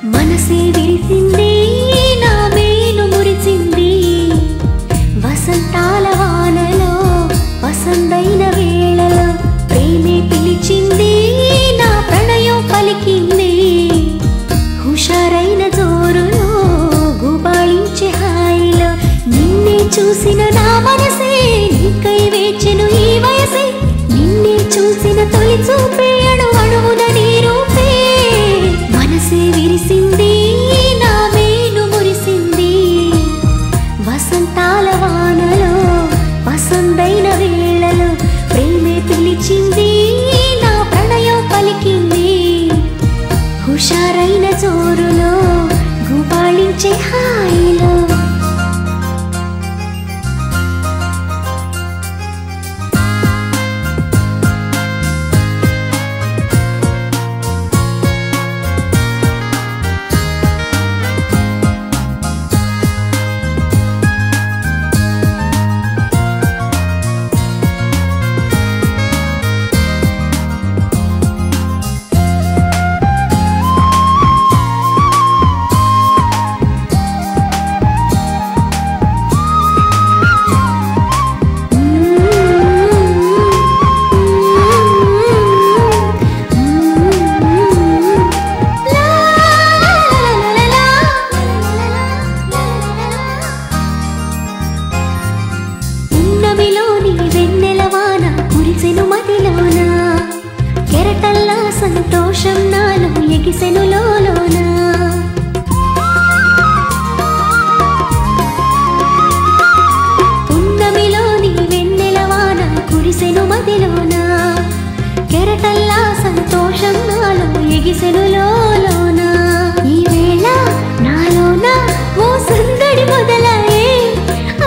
మనసే విరిసింది నా మేను మురిసింది వసంతాల వానలో వసంతైన వేళలో ప్రేమే పిలిచింది నా ప్రణయం పలికింది హుషారైన జోరులో గుబాళించే హాయిలో నిన్నే చూసిన నా మనసే నీకై వేచెను ఈ వయసే నిన్నే చూసిన తొలి చూపే అణువణువున నీ రూపే మనసే విరిసింది నా మేను మురిసింది వసంతాల వానలో వసంతైన వేళలో ప్రేమే పిలిచింది నా ప్రణయం పలికింది హుషారైన జోరులో గుబాళించే హాయిలో సంతోషం నాలో ఎగిసెను లోలోన పున్నమిలోని వెన్నెలవాన కురిసెను మదిలోన కెరటల్లా సంతోషం నాలో ఎగిసెను లోలోన ఈ వేళ నాలోన ఓ సందడి మొదలాయే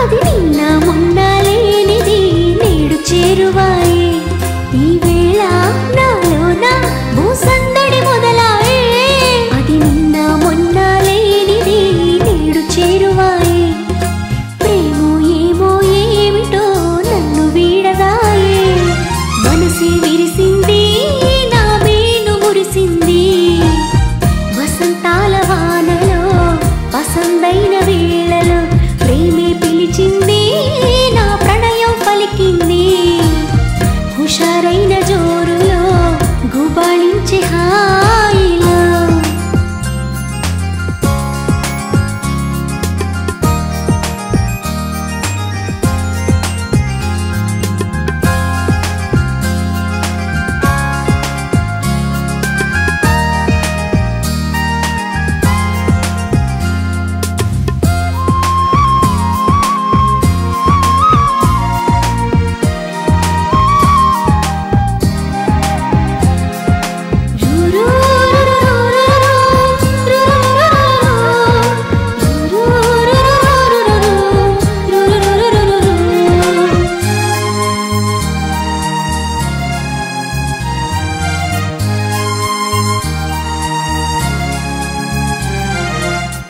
అది నిన్న మొన్న లేనిది నేడు చేరువాయే ఈ వేళ నాలోన ఓ సందడి మొదలాయే అది నిన్న మొన్న లేనిది నేడు చేరువాయే ప్రేమో ఏమో ఏమిటో నన్ను వీడదాయే మనసే విరిసింది నా మేను మురిసింది వసంతాల వానలో వసంతైన వేళలో ప్రేమే పిలిచింది నా ప్రణయం పలికింది హుషారైన జోరులో గుబాళించే హాయిలో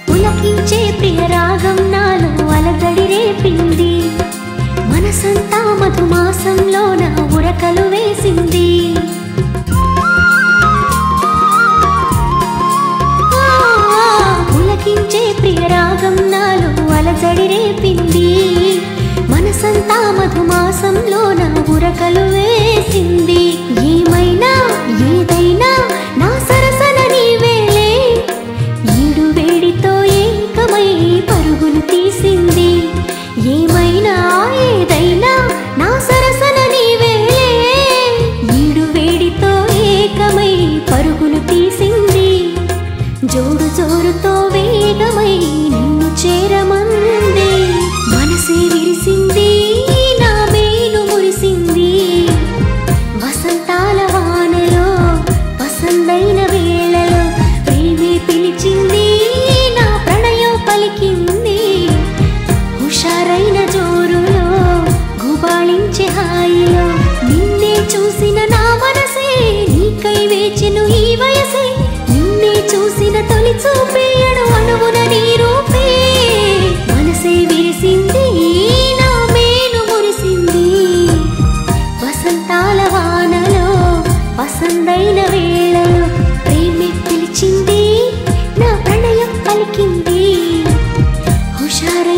పులకించే ప్రియ రాగం నాలో అలజడి రేపింది మనసంతా మధుమాసంలోన ఉరకలు వేసింది పులకించే ప్రియ రాగం నాలో అలజడి రేపింది మనసంతా మధుమాసంలోన ఉరకలు వేసింది ఏమైనా ఏదైనా నా సరసన నీవేలే ఈడు వేడితో ఏకమై పరుగులు తీసింది ఏమైనా ఏదైనా నా సరసన నీవేలే ఈడు వేడితో ఏకమై పరుగులు తీసింది జోడు జోరుతో వేగమై నిన్ను చేరమంది మనసే విరిసింది నా మేను మురిసింది వసంతాల వానలో వసంతైన వేళలో ప్రేమే పిలిచింది నా ప్రణయం పలికింది హుషారైన జోరులో గుబాళించే హాయిలో నిన్నే చూసిన నా మనసే నీకై వేచెను ఈ వయసే నిన్నే చూసిన తొలి చూపే అణువణువున నీ రూపే మనసే విరిసింది నా మేను మురిసింది వసంతాల వానలో వసంతైన వేళలో ప్రేమే పిలిచింది నా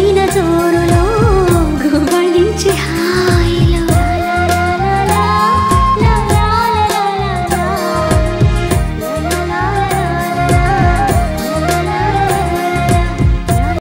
పసందైన జోరులో